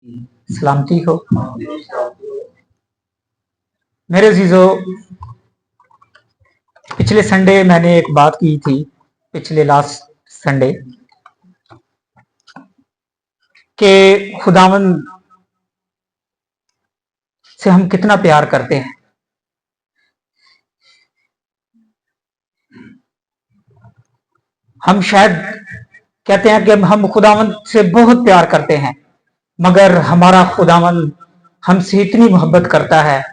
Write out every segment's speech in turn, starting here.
सलामती हो। मेरे अजीजों, पिछले संडे मैंने एक बात की थी, पिछले लास्ट संडे, कि खुदावंद से हम कितना प्यार करते हैं। हम शायद कहते हैं कि हम खुदावंद से बहुत प्यार करते हैं, मगर हमारा खुदावंद हमसे इतनी मोहब्बत करता है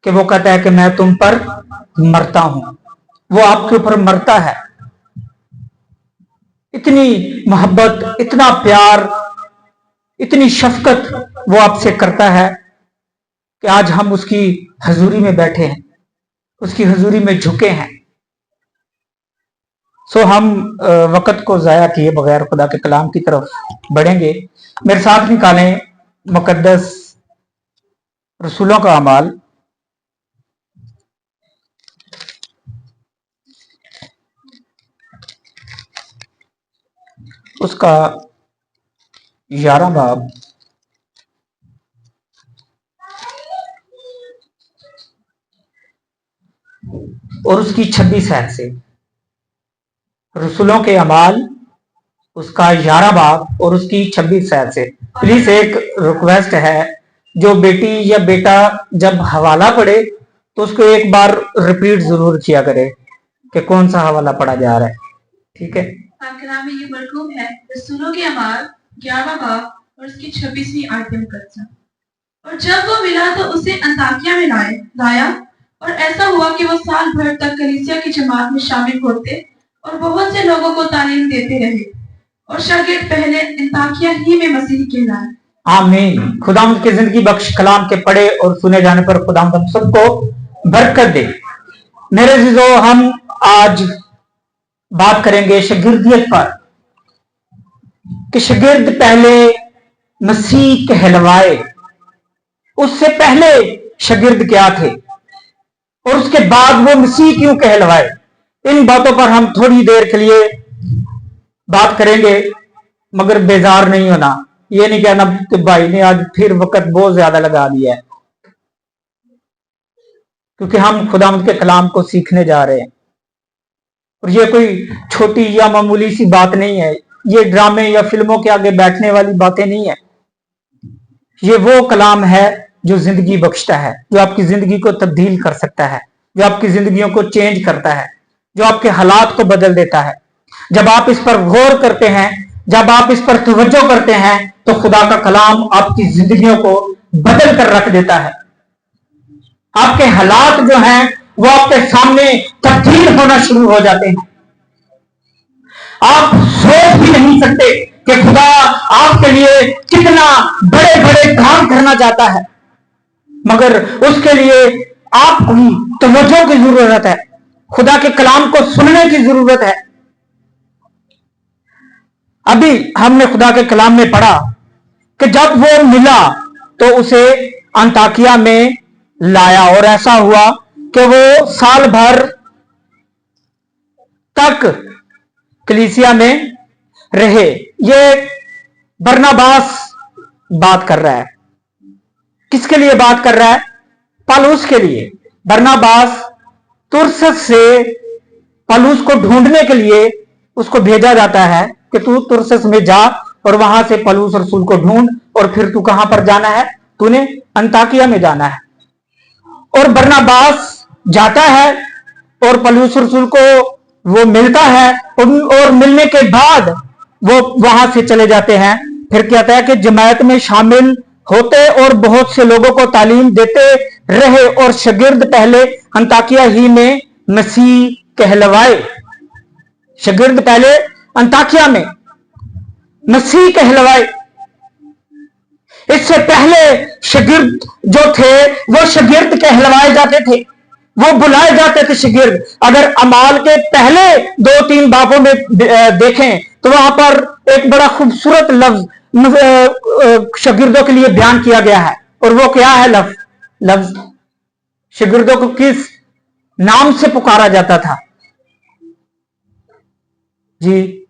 कि वो कहता है कि मैं तुम पर मरता हूं। वो आपके ऊपर मरता है। इतनी मोहब्बत, इतना प्यार, इतनी शफकत वो आपसे करता है कि आज हम उसकी हजूरी में बैठे हैं, उसकी हजूरी में झुके हैं। सो हम वक़्त को ज़ाया किए बगैर खुदा के कलाम की तरफ बढ़ेंगे। मेरे साथ निकालें मुकद्दस रसूलों का अमाल, उसका 11 बाब और उसकी 26 आयत से। रसूलों के अमाल उसका 11 बाब और उसकी 26 आयत से। प्लीज एक रिक्वेस्ट है, जो बेटी या बेटा जब हवाला पढ़े तो उसको एक बार रिपीट जरूर किया करे कि कौन सा हवाला पढ़ा जा रहा है। ठीक है। कलाम में ये मरकूब है रसूलों के अमाल 11 बाब और उसकी 26वीं आयत मुकद्दसा। और जब वो मिला तो उसे अंताकिया में लाया और ऐसा हुआ कि वो साल भर तक कलीसिया की जमात में शामिल होते और बहुत से लोगों को तालीम देते रहे और शागिर्द पहले अंताकिया ही में मसीह कहलाए। आमीन। खुदावंद की जिंदगी बख्श कलाम के पढ़े और सुने जाने पर खुदावंद हम सबको बरकत दे। मेरे अजीजों, हम आज बात करेंगे शागिर्दियत पर कि शागिर्द पहले मसीह कहलवाए। उससे पहले शागिर्द क्या थे और उसके बाद वो मसीह क्यों कहलवाए। इन बातों पर हम थोड़ी देर के लिए बात करेंगे, मगर बेजार नहीं होना। ये नहीं कहना कि भाई ने आज फिर वक्त बहुत ज्यादा लगा दिया है, क्योंकि हम खुदावंद के कलाम को सीखने जा रहे हैं। और ये कोई छोटी या मामूली सी बात नहीं है। ये ड्रामे या फिल्मों के आगे बैठने वाली बातें नहीं है। ये वो कलाम है जो जिंदगी बख्शता है, जो आपकी जिंदगी को तब्दील कर सकता है, जो आपकी जिंदगियों को चेंज करता है, जो आपके हालात को बदल देता है। जब आप इस पर गौर करते हैं, जब आप इस पर तवज्जो करते हैं, तो खुदा का कलाम आपकी जिंदगियों को बदल कर रख देता है। आपके हालात जो हैं वो आपके सामने तब्दील होना शुरू हो जाते हैं। आप सोच भी नहीं सकते कि खुदा आपके लिए कितना बड़े बड़े काम करना चाहता है, मगर उसके लिए आपकी तवज्जो की जरूरत है, खुदा के कलाम को सुनने की जरूरत है। अभी हमने खुदा के कलाम में पढ़ा कि जब वो मिला तो उसे अंताकिया में लाया और ऐसा हुआ कि वो साल भर तक कलीसिया में रहे। ये बरनबास बात कर रहा है। किसके लिए बात कर रहा है? पौलुस के लिए। बरनबास तुरसस से पौलुस को ढूंढने के लिए उसको भेजा जाता है कि तू तुरसस में जा और वहां से पौलुस रसूल को ढूंढ, और फिर तू कहां पर जाना है? तूने अंताकिया में जाना है। और बरनबास जाता है और पौलुस रसूल को वो मिलता है, और मिलने के बाद वो वहां से चले जाते हैं। फिर कहता है कि जमायत में शामिल होते और बहुत से लोगों को तालीम देते रहे और शागिर्द पहले अंताकिया ही में मसीह कहलवाए। शागिर्द पहले अंताकिया में मसीह कहलवाए। इससे पहले शागिर्द जो थे वो शागिर्द कहलवाए जाते थे, वो बुलाए जाते थे शागिर्द। अगर अमाल के पहले 2-3 बाबों में देखें तो वहां पर एक बड़ा खूबसूरत लफ्ज शागिर्दों के लिए बयान किया गया है, और वो क्या है? लफ्ज शागिर्दों को किस नाम से पुकारा जाता था जी?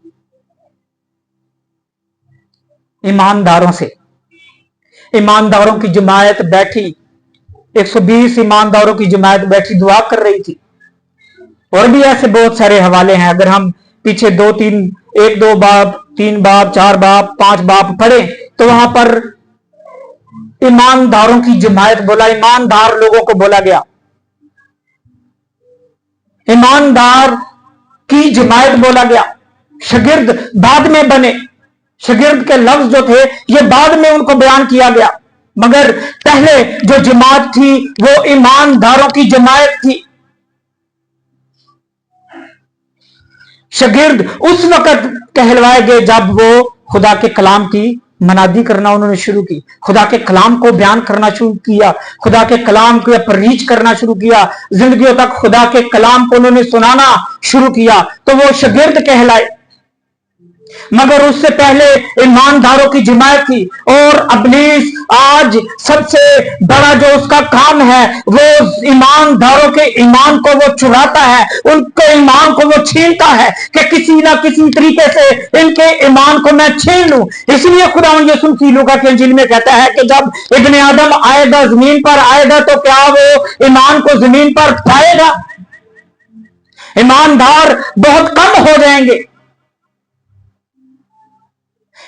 ईमानदारों से। ईमानदारों की जमायत बैठी, 120 ईमानदारों की जमायत बैठी दुआ कर रही थी। और भी ऐसे बहुत सारे हवाले हैं, अगर हम पीछे 1-2 बाब, 3 बाब, 4 बाब, 5 बाब पढ़े तो वहां पर ईमानदारों की जमायत बोला, ईमानदार लोगों को बोला गया, ईमानदार की जमायत बोला गया। शागिर्द बाद में बने, शागिर्द के लफ्ज जो थे ये बाद में उनको बयान किया गया, मगर पहले जो जमात थी वो ईमानदारों की जमायत थी। शागिर्द उस वक्त कहलवाए गए जब वो खुदा के कलाम की मनादी करना उन्होंने शुरू की, खुदा के कलाम को बयान करना शुरू किया, खुदा के कलाम को रीच करना शुरू किया, जिंदगियों तक खुदा के कलाम को उन्होंने सुनाना शुरू किया, तो वो शागिर्द कहलाए। मगर उससे पहले ईमानदारों की जमायत थी। और इब्लीस आज सबसे बड़ा जो उसका काम है वो ईमानदारों के ईमान को वो चुराता है, उनके ईमान को वो छीनता है कि किसी ना किसी तरीके से इनके ईमान को मैं छीन लूं। इसलिए खुदा यीशु मसीह लूका की इंजील में कहता है कि जब इब्ने आदम आएगा, जमीन पर आएगा, तो क्या वो ईमान को जमीन पर पाएगा? ईमानदार बहुत कम हो जाएंगे,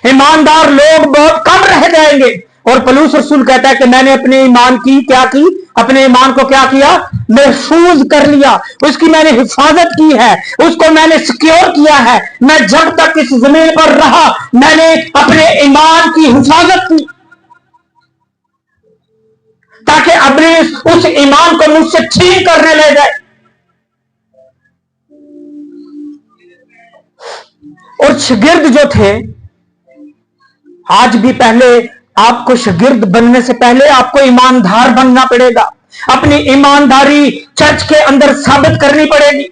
ईमानदार लोग बहुत कम रह जाएंगे। और पौलुस रसूल कहता है कि मैंने अपने ईमान की क्या की, अपने ईमान को क्या किया, महफूज कर लिया, उसकी मैंने हिफाजत की है, उसको मैंने सिक्योर किया है। मैं जब तक इस जमीन पर रहा मैंने अपने ईमान की हिफाजत की, ताकि इब्लीस उस ईमान को मुझसे छीन करने ले जाए। और शागिर्द जो थे, आज भी पहले आपको शागिर्द बनने से पहले आपको ईमानदार बनना पड़ेगा, अपनी ईमानदारी चर्च के अंदर साबित करनी पड़ेगी,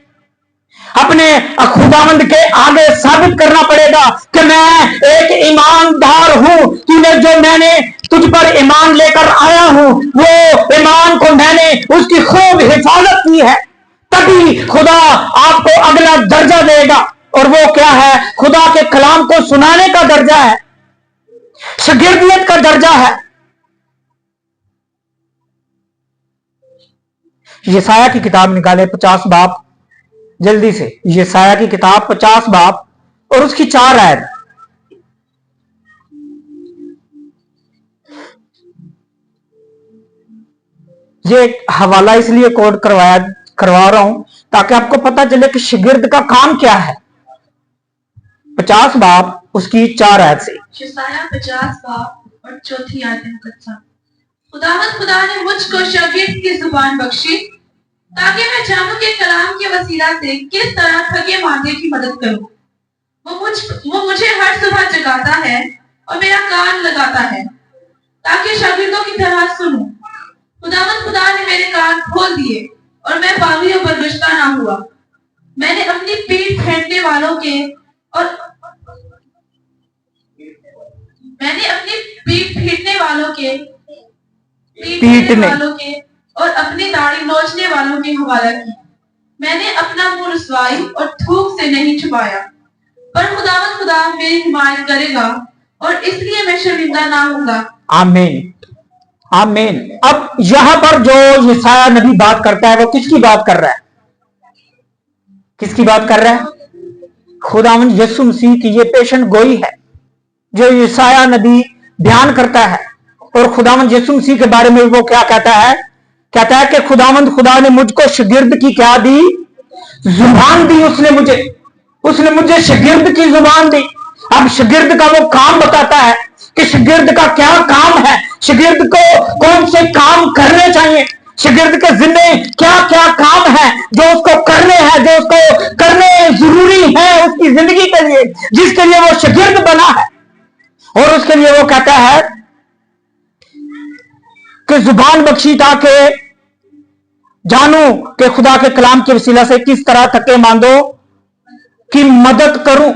अपने खुदावंद के आगे साबित करना पड़ेगा कि मैं एक ईमानदार हूं, तूने जो मैंने तुझ पर ईमान लेकर आया हूं वो ईमान को मैंने उसकी खूब हिफाजत की है। तभी खुदा आपको अगला दर्जा देगा, और वो क्या है? खुदा के कलाम को सुनाने का दर्जा है, शागिर्दियत का दर्जा है। यशाया की किताब निकाले 50 बाब, जल्दी से यशाया की किताब 50 बाब और उसकी 4 आयत। ये हवाला इसलिए कोड करवा रहा हूं ताकि आपको पता चले कि शागिर्द का काम क्या है। 50 बाब उसकी 4 आयत से। यशाया 50 बाब और 4 आयत में कहा, खुदा ने मुझको शागिर्द की जुबान बख्शी ताकि मैं जानूं कि कलाम के वसीला से किस तरह थके मांदे की मदद करूं। वो मुझे हर सुबह जगाता है और मेरा कान लगाता है ताकि शागिर्दों की तरह सुनूं। खुदा ने मेरे कान खोल दिए और मैं पागलियों पर गुश्ता ना हुआ। मैंने अपनी पीठ फेंटने वालों के और और अपनी दाढ़ी नोचने वालों के हवाला की। मैंने अपना मुंह रुसवाई और थूक से नहीं छुपाया, पर खुदा मेरी हिमायत करेगा और इसलिए मैं शर्मिंदा ना होऊंगा। आमीन, आमीन। अब यहां पर जो यशाया नबी बात करता है वो किसकी बात कर रहा है? किसकी बात कर रहा है? खुदावंद यीशु मसीह की ये पेशन गोई है जो यशाया नबी बयान करता है। और खुदावंद यीशु मसीह के बारे में वो क्या कहता है? कहता है कि खुदा ने मुझको शागिर्द की क्या दी? जुबान दी। उसने मुझे शागिर्द की जुबान दी। अब शागिर्द का वो काम बताता है कि शागिर्द का क्या काम है, शागिर्द को कौन से काम करने चाहिए, शागिर्द के जिम्मे क्या क्या काम है जो उसको करने हैं, जो उसको करने जरूरी है उसकी जिंदगी के लिए, जिसके लिए वो शागिर्द बना है। और उसके लिए वो कहता है कि जुबान बख्शी ताकि जानूं कि खुदा के कलाम के वसीला से किस तरह थके मांदो की मदद करूं,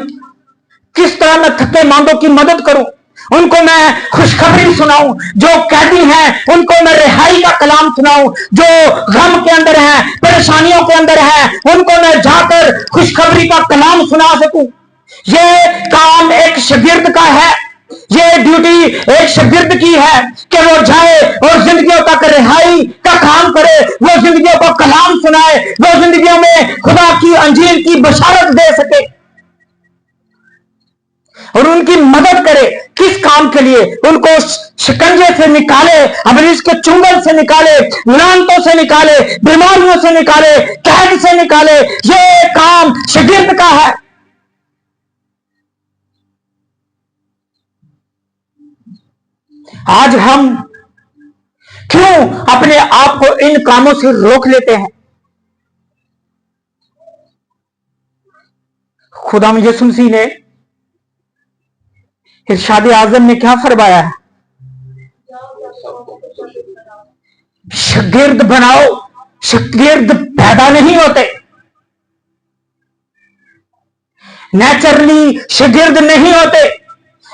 किस तरह मैं थके मांदो की मदद करूं, उनको मैं खुशखबरी सुनाऊं, जो कैदी हैं उनको मैं रिहाई का कलाम सुनाऊं, जो गम के अंदर हैं, परेशानियों के अंदर हैं, उनको मैं जाकर खुशखबरी का कलाम सुना सकूं। ये काम एक शागिर्द का है। ये ड्यूटी एक शागिर्द की है कि वो जाए और जिंदगियों तक रिहाई का काम करे, वो जिंदगियों को कलाम सुनाए, वो जिंदगियों में खुदा की अंजीर की बशारत दे सके और उनकी मदद करे। किस काम के लिए? उनको शिकंजे से निकाले, अबलीस के चुंगल से निकाले, लानतों से निकाले, बीमारियों से निकाले, कैद से निकाले। ये काम शागिर्द का है। आज हम क्यों अपने आप को इन कामों से रोक लेते हैं? खुदाम यीशु मसीह ने इरशाद आज़म में क्या फरमाया है? शागिर्द बनाओ। शागिर्द पैदा नहीं होते, नेचुरली शागिर्द नहीं होते,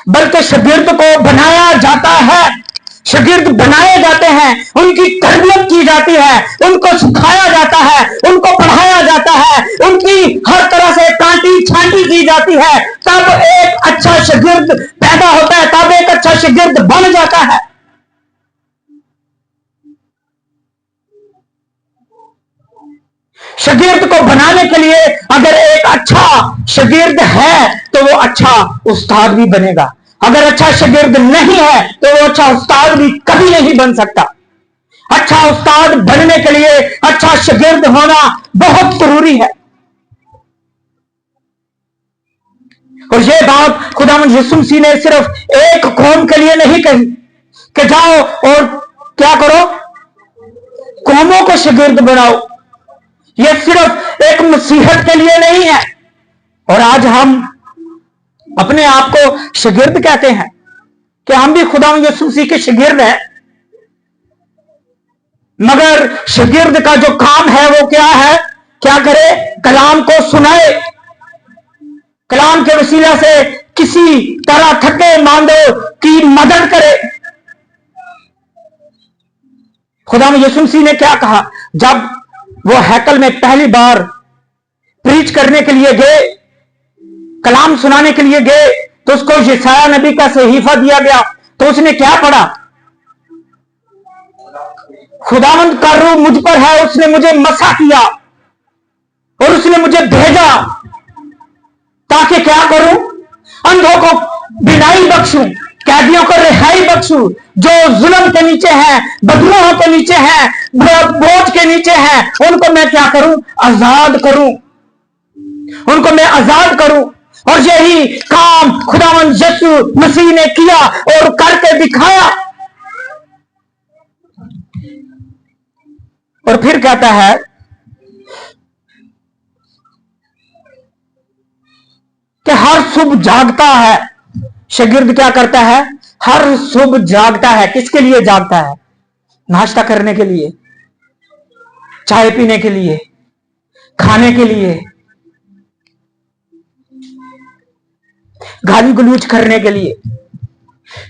बल्कि शागिर्द को बनाया जाता है। शागिर्द बनाए जाते हैं, उनकी तरबियत की जाती है, उनको सिखाया जाता है, उनको पढ़ाया जाता है, उनकी हर तरह से कांटी छांटी की जाती है, तब एक अच्छा शागिर्द पैदा होता है, तब एक अच्छा शागिर्द बन जाता है। शागिर्द को बनाने के लिए अगर एक अच्छा शागिर्द है तो वो अच्छा उस्ताद भी बनेगा। अगर अच्छा शागिर्द नहीं है तो वो अच्छा उस्ताद भी कभी नहीं बन सकता। अच्छा उस्ताद बनने के लिए अच्छा शागिर्द होना बहुत जरूरी है। और ये बात खुदावंद यीशु मसीह ने सिर्फ एक कौम के लिए नहीं कही कि जाओ और क्या करो, कौमों को शागिर्द बनाओ। ये सिर्फ एक मसीहत के लिए नहीं है। और आज हम अपने आप को शागिर्द कहते हैं कि हम भी खुदावंद यीशु मसीह के शागिर्द हैं, मगर शागिर्द का जो काम है वो क्या है? क्या करे? कलाम को सुनाए, कलाम के वसीला से किसी तरह थके मांदे की मदद करे। खुदावंद यीशु मसीह ने क्या कहा? जब वो हैकल में पहली बार प्रीच करने के लिए गए, कलाम सुनाने के लिए गए, तो उसको यशायाह नबी का सहीफा दिया गया। तो उसने क्या पढ़ा? खुदावंद का रूह मुझ पर है, उसने मुझे मसा किया और उसने मुझे भेजा ताकि क्या करूं? अंधों को बिनाई बख्शूं, कैदियों को रिहाई बख्शूं, जो जुल्म के नीचे हैं, बदलुओं के नीचे हैं, बोझ के नीचे हैं, उनको मैं क्या करूं? आजाद करूं, उनको मैं आजाद करूं। और यही काम खुदावंद यीशु मसीह ने किया और करके दिखाया। और फिर कहता है कि हर सुबह जागता है। शागिर्द क्या करता है? हर सुबह जागता है। किसके लिए जागता है? नाश्ता करने के लिए, चाय पीने के लिए, खाने के लिए, गाली गलूच करने के लिए।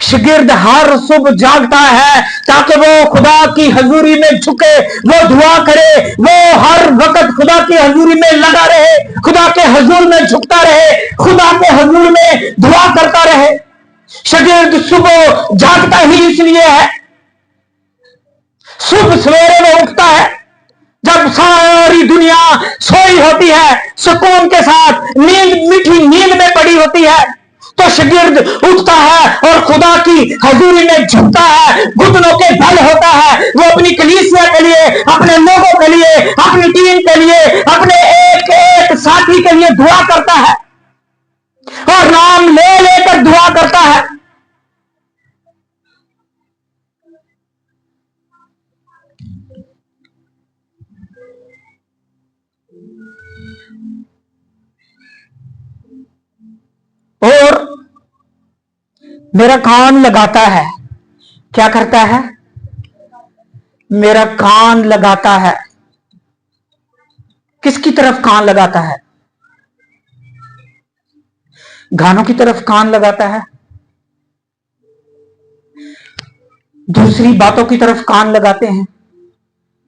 शागिर्द हर सुबह जागता है ताकि वो खुदा की हजूरी में झुके, वो दुआ करे, वो हर वक्त खुदा की हजूरी में लगा रहे, खुदा के हजूर में झुकता रहे, खुदा के हजूर में दुआ करता रहे। शागिर्द सुबह जागता ही इसलिए है, सुबह सवेरे में उठता है जब सारी दुनिया सोई होती है, सुकून के साथ नींद, मीठी नींद में पड़ी होती है, तो शागिर्द उठता है और खुदा की हजूरी में झुकता है, घुटनों के बल होता है। वो अपनी कलीसिया के लिए, अपने लोगों के लिए, अपनी टीम के लिए, अपने एक एक साथी के लिए दुआ करता है और नाम ले लेकर दुआ करता है। और मेरा कान लगाता है। क्या करता है? मेरा कान लगाता है। किसकी तरफ कान लगाता है? गानों की तरफ कान लगाता है, दूसरी बातों की तरफ कान लगाते हैं?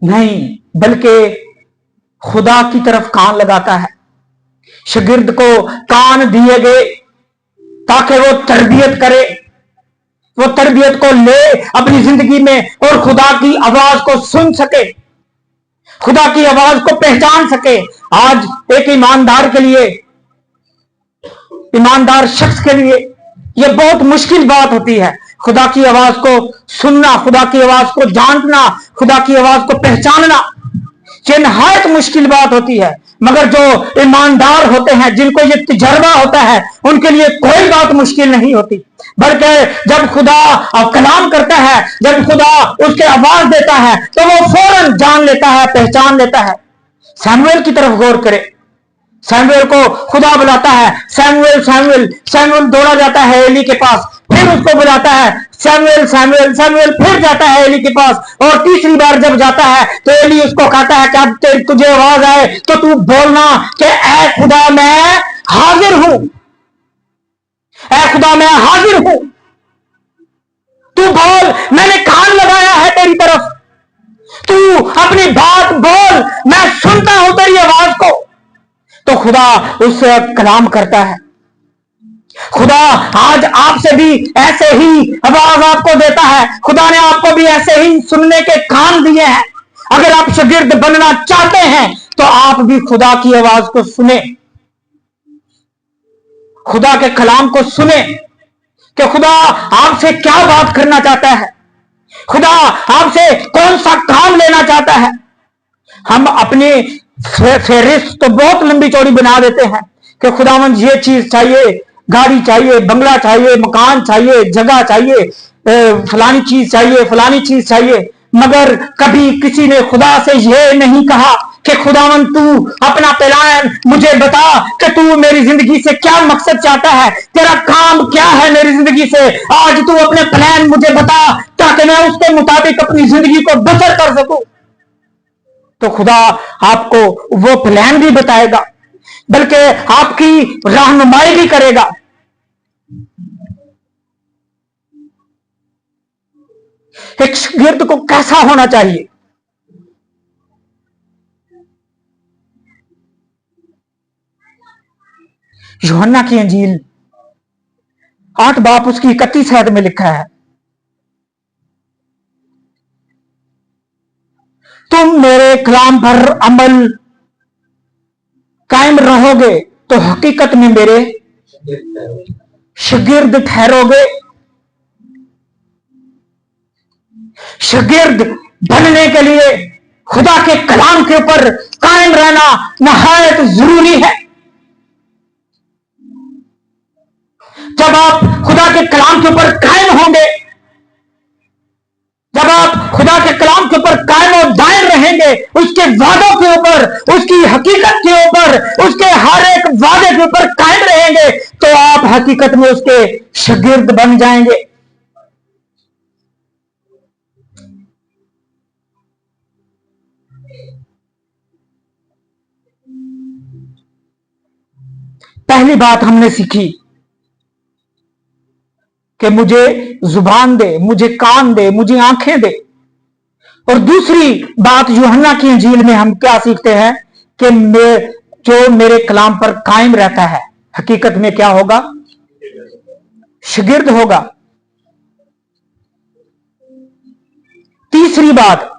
नहीं, बल्कि खुदा की तरफ कान लगाता है। शागिर्द को कान दिए गए ताकि वो तरबियत करे, वो तरबियत को ले अपनी जिंदगी में और खुदा की आवाज को सुन सके, खुदा की आवाज को पहचान सके। आज एक ईमानदार के लिए, ईमानदार शख्स के लिए यह बहुत मुश्किल बात होती है, खुदा की आवाज को सुनना, खुदा की आवाज को जानना, खुदा की आवाज को पहचानना। ये नहायत मुश्किल बात होती है, मगर जो ईमानदार होते हैं, जिनको ये तजर्बा होता है, उनके लिए कोई बात मुश्किल नहीं होती। बल्कि जब खुदा कलाम करता है, जब खुदा उसके आवाज देता है, तो वो फौरन जान लेता है, पहचान लेता है। सैमुएल की तरफ गौर करें। सैमुएल को खुदा बुलाता है, सैमुएल सैमुएल। सैमुएल दौड़ा जाता है एली के पास, फिर उसको बुलाता है, सैमुएल सैमुएल। सैमुएल फिर जाता है एली के पास, और तीसरी बार जब जाता है तो एली उसको कहता है कि तुझे आवाज आए तो तू बोलना कि ऐ खुदा मैं हाजिर हूं, ऐ खुदा मैं हाजिर हूं, तू बोल, मैंने कान लगाया है तेरी तरफ, तू अपनी बात बोल, मैं सुनता हूं तेरी आवाज को। तो खुदा उससे कलाम करता है। खुदा आज आपसे भी ऐसे ही आवाज आपको देता है। खुदा ने आपको भी ऐसे ही सुनने के कान दिए हैं। अगर आप शागिर्द बनना चाहते हैं तो आप भी खुदा की आवाज को सुने, खुदा के कलाम को सुने कि खुदा आपसे क्या बात करना चाहता है, खुदा आपसे कौन सा काम लेना चाहता है। हम अपनी फेहरिस्त तो बहुत लंबी चौड़ी बना देते हैं कि खुदावंद ये चीज चाहिए, गाड़ी चाहिए, बंगला चाहिए, मकान चाहिए, जगह चाहिए, फलानी चीज चाहिए, फलानी चीज चाहिए, मगर कभी किसी ने खुदा से ये नहीं कहा कि खुदावंद तू अपना प्लान मुझे बता कि तू मेरी जिंदगी से क्या मकसद चाहता है, तेरा काम क्या है मेरी जिंदगी से। आज तू अपने प्लान मुझे बता ताकि मैं उसके मुताबिक अपनी जिंदगी को बसर कर सकूं। तो खुदा आपको वो प्लान भी बताएगा, बल्कि आपकी रहनुमाई भी करेगा। एक शागिर्द को कैसा होना चाहिए? यूहन्ना की अंजील 8 बाब उसकी 31 आयत में लिखा है, तुम मेरे कलाम पर अमल कायम रहोगे तो हकीकत में मेरे शागिर्द ठहरोगे। शागिर्द बनने के लिए खुदा के कलाम के ऊपर कायम रहना नहायत जरूरी है। जब आप खुदा के कलाम के ऊपर कायम होंगे, जब आप खुदा के कलाम के ऊपर कायम और दायम रहेंगे, उसके वादों के ऊपर, उसकी हकीकत के ऊपर, उसके हर एक वादे के ऊपर कायम रहेंगे, तो आप हकीकत में उसके शागिर्द बन जाएंगे। पहली बात हमने सीखी कि मुझे जुबान दे, मुझे कान दे, मुझे आंखें दे। और दूसरी बात यूहन्ना की अंजील में हम क्या सीखते हैं कि जो मेरे कलाम पर कायम रहता है हकीकत में क्या होगा? शागिर्द होगा। तीसरी बात,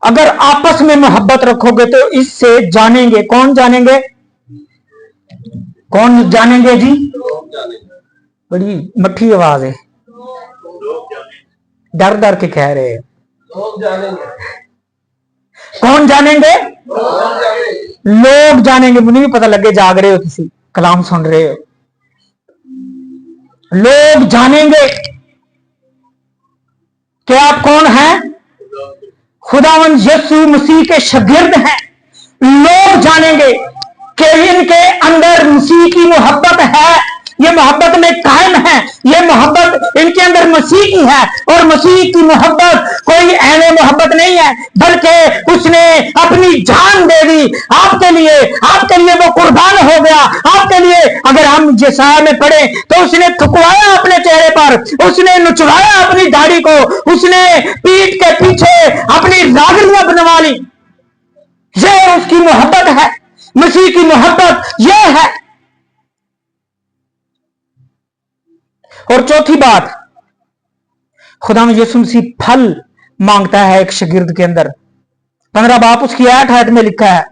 अगर आपस में मोहब्बत रखोगे तो इससे जानेंगे। कौन जानेंगे? कौन जानेंगे जी? बड़ी मट्ठी आवाज है, डर डर के कह रहे हैं। कौन जानेंगे? लोग जानेंगे। मुझे भी पता लगे जाग रहे हो, किसी कलाम सुन रहे हो। लोग जानेंगे कि आप कौन हैं? खुदावंद यीशु मसीह के शागिर्द हैं। लोग जानेंगे कि इनके अंदर मसीह की मोहब्बत है, ये मोहब्बत में कायम है, ये मोहब्बत इनके अंदर मसीह की है। और मसीह की मोहब्बत कोई ऐने मोहब्बत नहीं है, बल्कि उसने अपनी जान दे दी आपके लिए। आपके लिए वो कुर्बान हो गया आपके लिए। अगर हम यशायाह में पढ़े तो उसने थुकवाया अपने चेहरे पर, उसने नुचवाया अपनी दाढ़ी को, उसने पीठ के पीछे अपनी रागलियां बनवा ली। यह उसकी मोहब्बत है। मसीह की मोहब्बत यह है। और चौथी बात, खुदा यीशु मसीह फल मांगता है एक शागिर्द के अंदर। 15 बाप उसकी 8 में लिखा है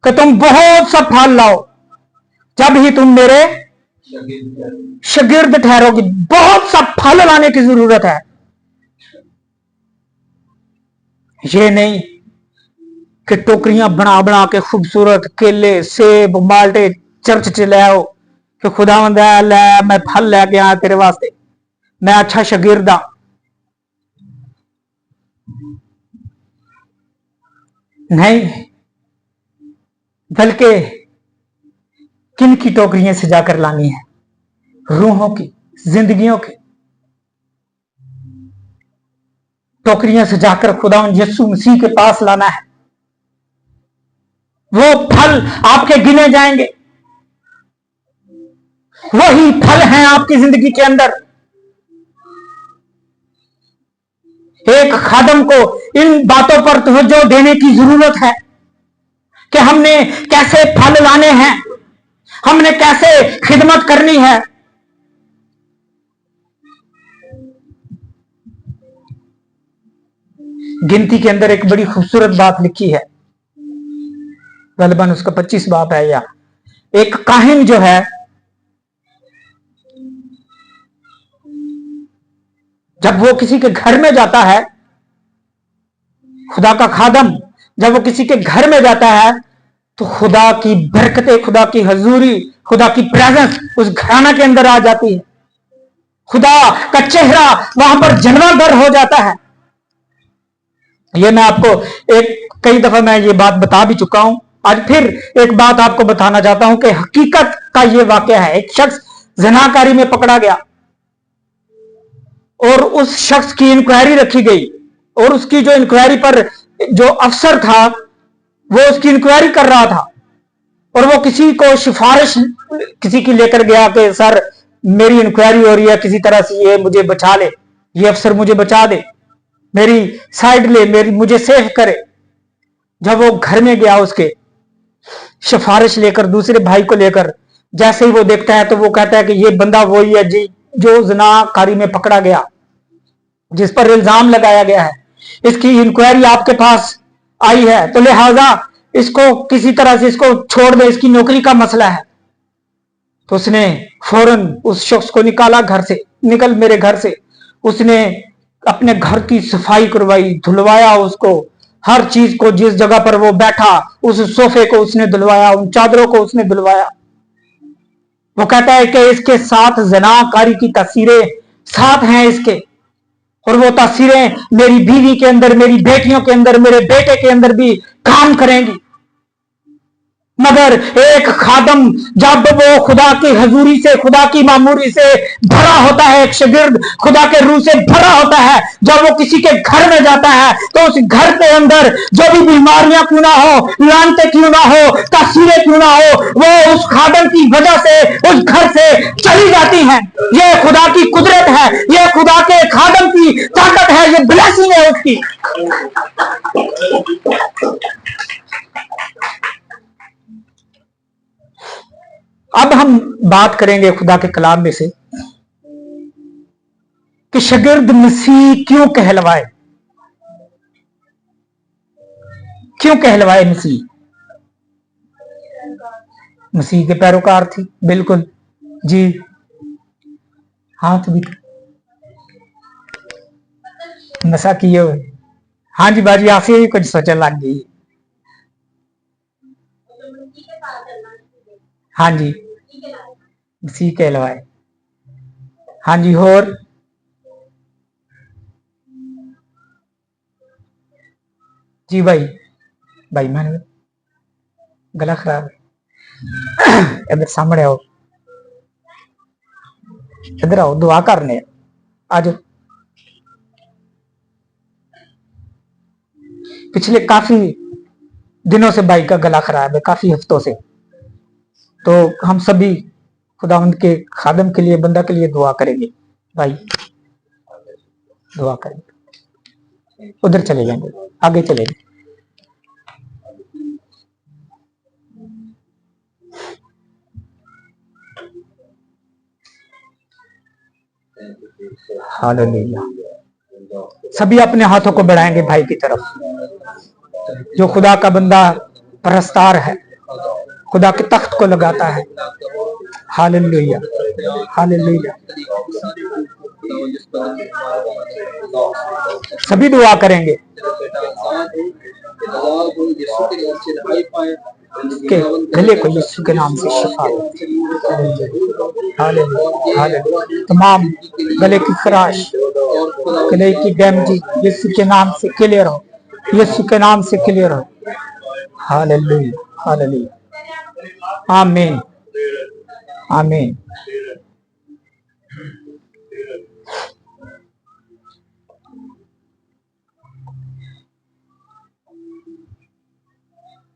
कि तुम बहुत सा फल लाओ, जब ही तुम मेरे शागिर्द ठहरोगे। बहुत सा फल लाने की जरूरत है। ये नहीं कि टोकरियां बना बना के खूबसूरत केले, सेब, माल्टे चर्च च ले आओ कि खुदावंद ले मैं फल लेके आया तेरे वास्ते, मैं अच्छा शागिर्द हां। नहीं, बल्कि किन की टोकरियां सजा कर लानी है? रूहों की, जिंदगियों की टोकरियां सजाकर खुदा यीशु मसीह के पास लाना है। वो फल आपके गिने जाएंगे, वही फल हैं आपकी जिंदगी के अंदर। एक खादम को इन बातों पर तवज्जो देने की जरूरत है कि हमने कैसे फल लाने हैं, हमने कैसे खिदमत करनी है। गिनती के अंदर एक बड़ी खूबसूरत बात लिखी है, गलबन उसका 25 बाप है। या एक काहिन जो है, जब वो किसी के घर में जाता है, खुदा का खादम जब वो किसी के घर में जाता है, तो खुदा की बरकतें, खुदा की हजूरी, खुदा की प्रेजेंस उस घराना के अंदर आ जाती है। खुदा का चेहरा वहां पर जलवागर हो जाता है। ये मैं आपको कई दफा मैं ये बात बता भी चुका हूं। आज फिर एक बात आपको बताना चाहता हूं कि हकीकत का ये वाकया है। एक शख्स जनाकारी में पकड़ा गया और उस शख्स की इंक्वायरी रखी गई, और उसकी जो इंक्वायरी पर जो अफसर था वो उसकी इंक्वायरी कर रहा था, और वो किसी को सिफारिश किसी की लेकर गया कि सर मेरी इंक्वायरी हो रही है, किसी तरह से ये मुझे बचा ले, ये अफसर मुझे बचा दे, मेरी साइड ले, मुझे सेफ करे। जब वो घर में गया उसके सिफारिश लेकर, दूसरे भाई को लेकर, जैसे ही वो देखता है तो वो कहता है कि ये बंदा वही है जी जो ज़िनाकारी में पकड़ा गया, जिस पर इल्जाम लगाया गया है। इसकी इंक्वायरी आपके पास आई है, तो लिहाजा इसको किसी तरह से इसको छोड़ दे, इसकी नौकरी का मसला है। तो उसने फौरन उस शख्स को निकाला घर से, निकल मेरे घर से। उसने अपने घर की सफाई करवाई, धुलवाया उसको, हर चीज को, जिस जगह पर वो बैठा उस सोफे को उसने धुलवाया, उन चादरों को उसने धुलवाया। वो कहता है कि इसके साथ जनाकारी की तस्वीरें साथ हैं इसके, और वो तस्वीरें मेरी बीवी के अंदर, मेरी बेटियों के अंदर, मेरे बेटे के अंदर भी काम करेंगी। मगर एक खादम जब वो खुदा की हजूरी से, खुदा की मामूरी से भरा होता है, एक शागिर्द खुदा के रूह से भरा होता है, जब वो किसी के घर में जाता है तो उस घर के अंदर जो भी बीमारियां क्यों ना हो, लानते क्यों ना हो, तस्वीरें क्यों ना हो, वो उस खादम की वजह से उस घर से चली जाती हैं। ये खुदा की कुदरत है, ये खुदा के खादम की ताकत है, ये ब्लेसिंग है उसकी। अब हम बात करेंगे खुदा के कलाम में से कि शागिर्द मसीह क्यों कहलवाए, क्यों कहलवाए मसीह? मसीह के पैरोकार थी, बिल्कुल जी। हाथ भी नशा किए हुए। हाँ जी बाजी, आपसे ही कुछ सोचने लग गई। हाँ जी, मसीह कहलवाए। हाँ जी, और जी भाई मैंने गला खराब है। इधर सामने आओ, इधर आओ, दुआ करने आज। पिछले काफी दिनों से भाई का गला खराब है, काफी हफ्तों से। तो हम सभी खुदावंद के खादम के लिए, बंदा के लिए दुआ करेंगे। भाई दुआ करेंगे, उधर चले जाएंगे, आगे चले जाएंगे। हालेलुया। सभी अपने हाथों को बढ़ाएंगे भाई की तरफ। जो खुदा का बंदा परस्तार है, खुदा के तख्त को लगाता है। Hallelujah, hallelujah. सभी दुआ करेंगे कि गले को यीशु के नाम से शिफा हो। Hallelujah, hallelujah. तमाम गले की खराश, गले की डैमेज यीशु के नाम से क्लियर हो, यीशु के नाम से क्लियर हो। Hallelujah, hallelujah. आमीन, आमीन।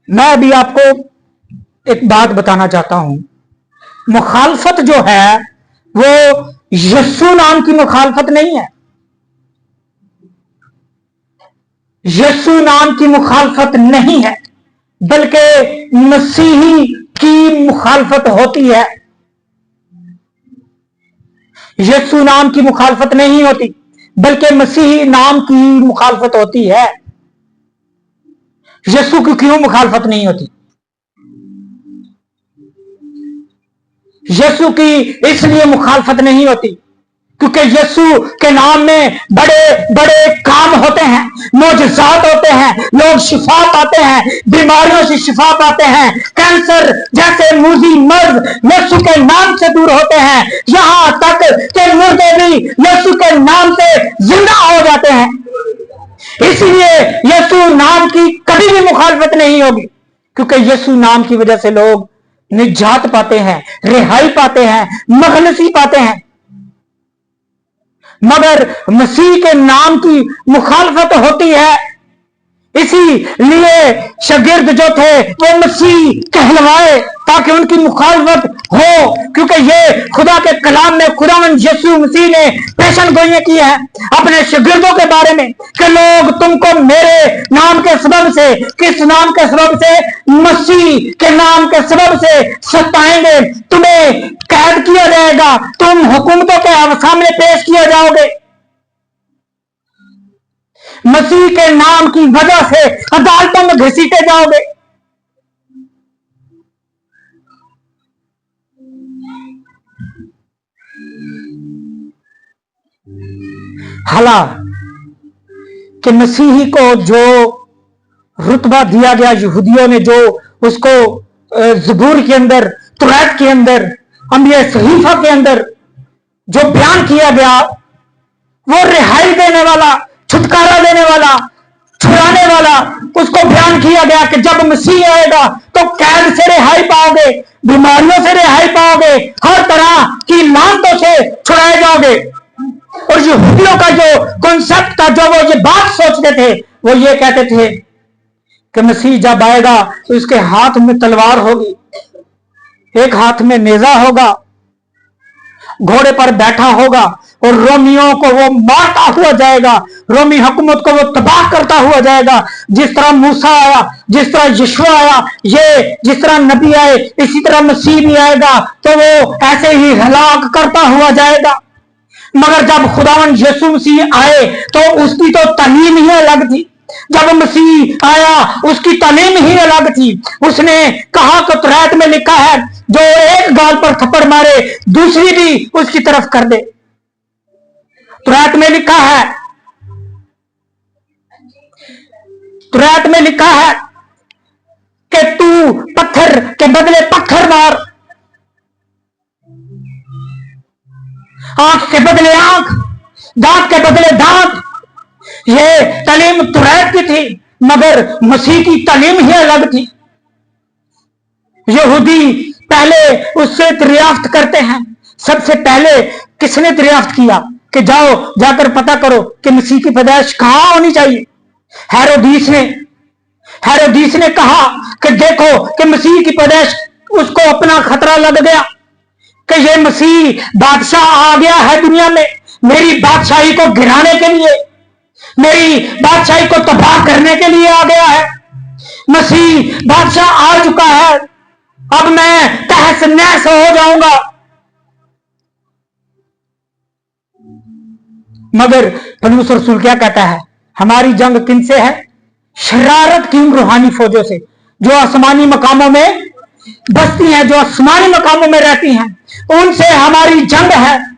मैं अभी आपको एक बात बताना चाहता हूं। मुखालफत जो है वो यीशु नाम की मुखालफत नहीं है। यीशु नाम की मुखालफत नहीं है, बल्कि मसीही की मुखालफत होती है। यीशु नाम की मुखालफत नहीं होती, बल्कि मसीही नाम की मुखालफत होती है। यीशु की क्यों मुखालफत नहीं होती? यीशु की इसलिए मुखालफत नहीं होती क्योंकि यीशु के नाम में बड़े बड़े काम होते हैं, मौजज़ात होते हैं, लोग शिफा पाते हैं, बीमारियों से शिफा पाते हैं। कैंसर जैसे मूजी मर्ज यीशु के नाम से दूर होते हैं, यहां तक कि मुर्दे भी यीशु के नाम से जिंदा हो जाते हैं। इसलिए यीशु नाम की कभी भी मुखालफत नहीं होगी, क्योंकि यीशु नाम की वजह से लोग निजात पाते हैं, रिहाई पाते हैं, मखलसी पाते हैं। मगर मसीह के नाम की मुखालफत होती है। इसीलिए शागिर्द जो थे वो मसीह कहलवाए ताकि उनकी मुखालफत हो, क्योंकि ये खुदा के कलाम में खुदावंद यीशु मसीह ने पेशन गोइयां की है अपने शागिर्दों के बारे में कि लोग तुमको मेरे नाम के सबब से, किस नाम के सबब से? मसीह के नाम के सबब से सताएंगे, तुम्हें कैद किया जाएगा, तुम हुकूमतों के सामने पेश किए जाओगे। मसीह के नाम की वजह से अदालतों में घसीटे जाओगे। हालांकि मसीही को जो रुतबा दिया गया, यहूदियों ने जो उसको ज़बूर के अंदर, तुरैत के अंदर, अंबिया सहीफा के अंदर जो बयान किया गया, वो रिहाई देने वाला, छुटकारा देने वाला, छुड़ाने वाला, उसको बयान किया गया कि जब मसीह आएगा तो कैद से रिहाई पाओगे, बीमारियों से रिहाई पाओगे, हर तरह की लानतों से छुड़ाए जाओगे। और यहूदियों का जो कॉन्सेप्ट था, जो वो ये बात सोचते थे, वो ये कहते थे कि मसीह जब आएगा तो उसके हाथ में तलवार होगी, एक हाथ में नेजा होगा, घोड़े पर बैठा होगा और रोमियों को वो मारता हुआ जाएगा, रोमी हुकूमत को वो तबाह करता हुआ जाएगा। जिस तरह मूसा आया, जिस तरह यीशु आया, ये जिस तरह नबी आए, इसी तरह मसीह भी आएगा तो वो ऐसे ही हलाक करता हुआ जाएगा। मगर जब खुदावंद यीशु मसीह आए तो उसकी तो तालीम ही अलग थी। जब मसीह आया उसकी तालीम ही अलग थी। उसने कहा कि तुरैत में लिखा है, जो एक गाल पर थप्पड़ मारे दूसरी भी उसकी तरफ कर दे। तुरैत में लिखा है, तुरैत में लिखा है कि तू पत्थर के बदले पत्थर मार, आंख के बदले आंख, दांत के बदले दांत। ये तालीम तुरैत की थी, मगर मसीह की तालीम ही अलग थी। यहूदी पहले उससे दरियाफ्त करते हैं। सबसे पहले किसने दरियाफ्त किया कि जाओ जाकर पता करो कि मसीह की पैदाइश कहां होनी चाहिए? हेरोदीस ने कहा कि देखो कि मसीह की पैदाइश, उसको अपना खतरा लग गया कि ये मसीह बादशाह आ गया है दुनिया में, मेरी बादशाही को गिराने के लिए, मेरी बादशाही को तबाह करने के लिए आ गया है। मसीह बादशाह आ चुका है, अब मैं तहस नहस हो जाऊंगा। मगर पौलुस रसूल क्या कहता है? हमारी जंग किनसे है? शरारत की रूहानी फौजों से, जो आसमानी मकामों में बसती हैं, जो आसमानी मकामों में रहती हैं, उनसे हमारी जंग है।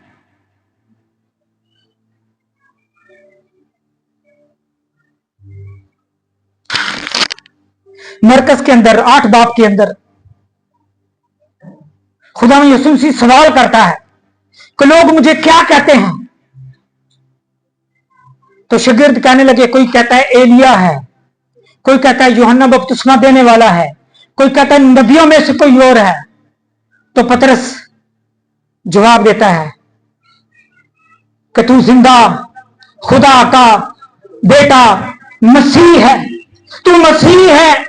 मरकस के अंदर 8 बाब के अंदर खुदा यीशु मसीह सवाल करता है कि लोग मुझे क्या कहते हैं? तो शागिर्द कहने लगे, कोई कहता है एलिया है, कोई कहता है यूहन्ना बपतिस्मा देने वाला है, कोई कहता है नबियों में से कोई और है। तो पतरस जवाब देता है कि तू जिंदा खुदा का बेटा मसीह है, तू मसीह है।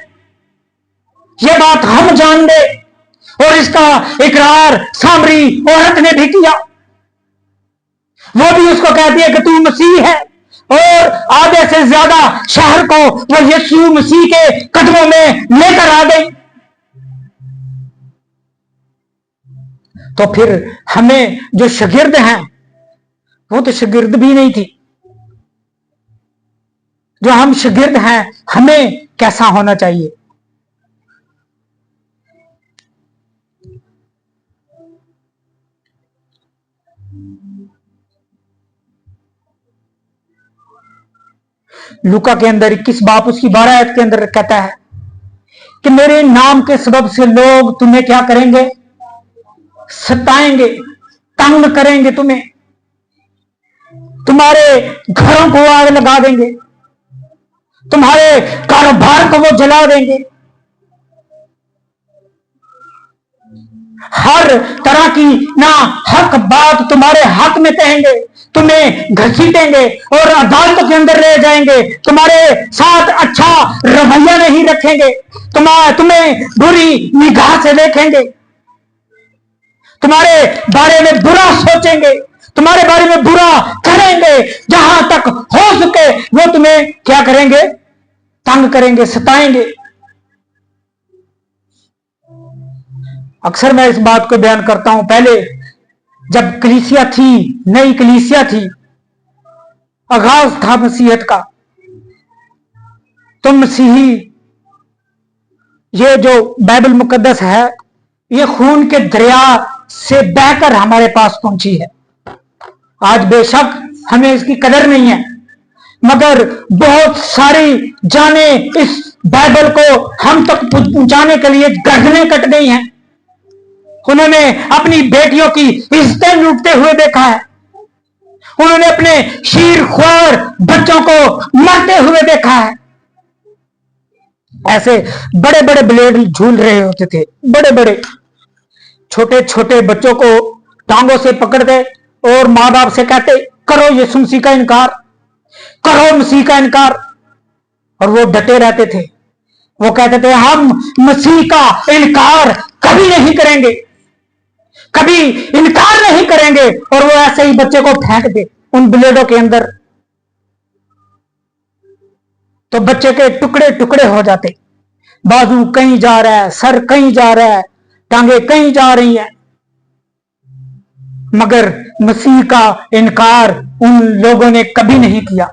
ये बात हम जान दे, और इसका इकरार सामरी औरत ने भी किया। वो भी उसको कहती है कि तू मसीह है, और आधे से ज्यादा शहर को वो यीशु मसीह के कदमों में लेकर आ गई। तो फिर हमें जो शागिर्द हैं, वो तो शागिर्द भी नहीं थी। जो हम शागिर्द हैं, हमें कैसा होना चाहिए? लूका के अंदर 21 बाब उसकी 12 आयत के अंदर कहता है कि मेरे नाम के सबब से लोग तुम्हें क्या करेंगे? सताएंगे, तंग करेंगे, तुम्हारे घरों को आग लगा देंगे, तुम्हारे कारोबार को वो जला देंगे, हर तरह की ना हक बात तुम्हारे हक में कहेंगे, तुम्हें घसीटेंगे और अदालत के अंदर ले जाएंगे, तुम्हारे साथ अच्छा रवैया नहीं रखेंगे, तुम्हें बुरी निगाह से देखेंगे, तुम्हारे बारे में बुरा सोचेंगे, तुम्हारे बारे में बुरा करेंगे। जहां तक हो सके वो तुम्हें क्या करेंगे? तंग करेंगे, सताएंगे। अक्सर मैं इस बात को बयान करता हूं। पहले जब कलीसिया थी, नई कलीसिया थी, आगाज था मसीहत का, तो मसीही, ये जो बाइबल मुकद्दस है, ये खून के दरिया से बहकर हमारे पास पहुंची है। आज बेशक हमें इसकी कदर नहीं है, मगर बहुत सारी जाने इस बाइबल को हम तक पहुंचाने के लिए गर्दनें कट गई हैं। उन्होंने अपनी बेटियों की इज्जतें लूटते हुए देखा है, उन्होंने अपने शीरख्वार बच्चों को मरते हुए देखा है। ऐसे बड़े बड़े ब्लेड झूल रहे होते थे, बड़े बड़े, छोटे छोटे बच्चों को टांगों से पकड़ते और मां बाप से कहते, करो यीशु मसीह का इनकार, करो मसीह का इनकार। और वो डटे रहते थे, वो कहते थे हम मसीह का इनकार कभी नहीं करेंगे, कभी इनकार नहीं करेंगे। और वो ऐसे ही बच्चे को फेंक दे उन ब्लेडों के अंदर, तो बच्चे के टुकड़े टुकड़े हो जाते। बाजू कहीं जा रहा है, सर कहीं जा रहा है, टांगे कहीं जा रही हैं, मगर मसीह का इनकार उन लोगों ने कभी नहीं किया।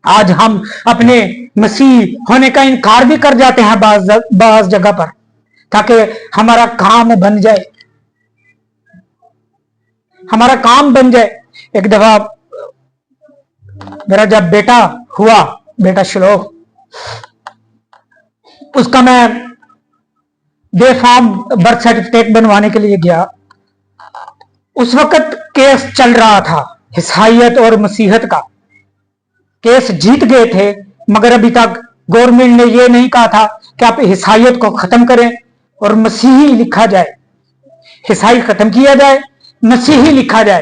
आज हम अपने मसीह होने का इनकार भी कर जाते हैं बाज जगह पर, ताकि हमारा काम बन जाए, हमारा काम बन जाए। एक दफा मेरा जब बेटा हुआ, बेटा श्लोक, उसका मैं बेफार्म बर्थ सर्टिफिकेट बनवाने के लिए गया। उस वक्त केस चल रहा था ईसाइयत और मसीहत का। केस जीत गए थे, मगर अभी तक गवर्नमेंट ने यह नहीं कहा था कि आप ईसाइयत को खत्म करें और मसीही लिखा जाए, ईसाई खत्म किया जाए, मसीही लिखा जाए।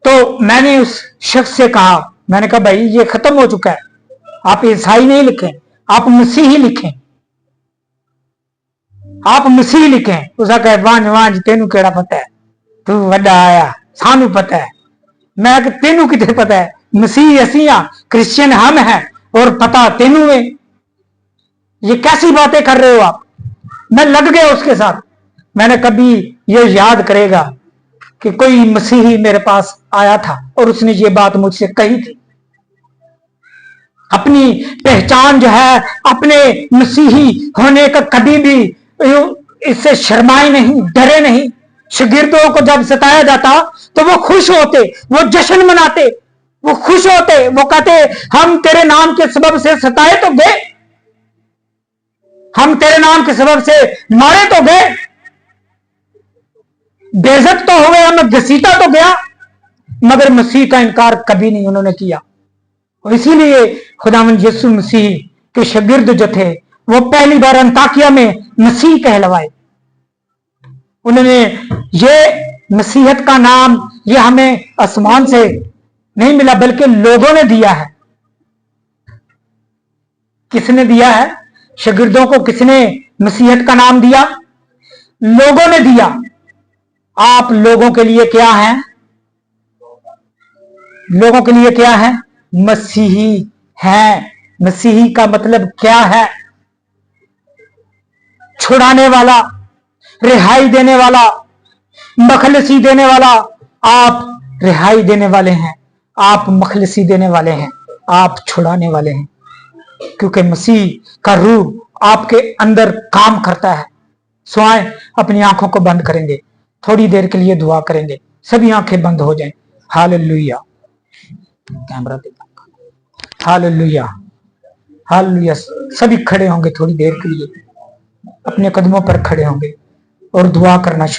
तो मैंने उस शख्स से कहा, मैंने कहा भाई ये खत्म हो चुका है, आप ईसाई नहीं लिखें, आप मसीही लिखें, आप मसीह लिखें। उसका कहे वांझ वांझ तेनू केड़ा पता है, तू वड्डा आया, सानू पता है। मैं तेनू कितने पता है, मसीह असी हां, क्रिश्चियन हम हैं, और पता तेनू है। ये कैसी बातें कर रहे हो आप? मैं लग गया उसके साथ। मैंने कभी ये याद करेगा कि कोई मसीही मेरे पास आया था और उसने ये बात मुझसे कही थी। अपनी पहचान जो है, अपने मसीही होने का कभी भी इससे शर्माए नहीं, डरे नहीं। शागिर्दों को जब सताया जाता तो वो खुश होते, वो जश्न मनाते, वो खुश होते, वो कहते हम तेरे नाम के सबब से सताए तो गए, हम तेरे नाम के सबब से मारे तो गए, बेइज्जत तो हुए, हमें घसीटा तो गया, मगर मसीह का इनकार कभी नहीं उन्होंने किया। और इसीलिए खुदावंद यीशु मसीह के शागिर्द जो थे वो पहली बार अंताकिया में मसीह कहलवाए। उन्होंने ये मसीहत का नाम ये हमें आसमान से नहीं मिला, बल्कि लोगों ने दिया है। किसने दिया है? शागिर्दों को किसने मसीहत का नाम दिया? लोगों ने दिया। आप लोगों के लिए क्या हैं? लोगों के लिए क्या है? मसीही हैं। मसीही का मतलब क्या है? छुड़ाने वाला, रिहाई देने वाला, मखलसी देने वाला। आप रिहाई देने वाले हैं, आप मखलसी देने वाले हैं, आप छुड़ाने वाले हैं, क्योंकि मसीह का रूह आपके अंदर काम करता है। सो आए अपनी आंखों को बंद करेंगे, थोड़ी देर के लिए दुआ करेंगे। सभी आंखें बंद हो जाएं। हालेलुया। कैमरा पे हालेलुया, हालेलुया। सभी खड़े होंगे, थोड़ी देर के लिए अपने कदमों पर खड़े होंगे और दुआ करना शुरू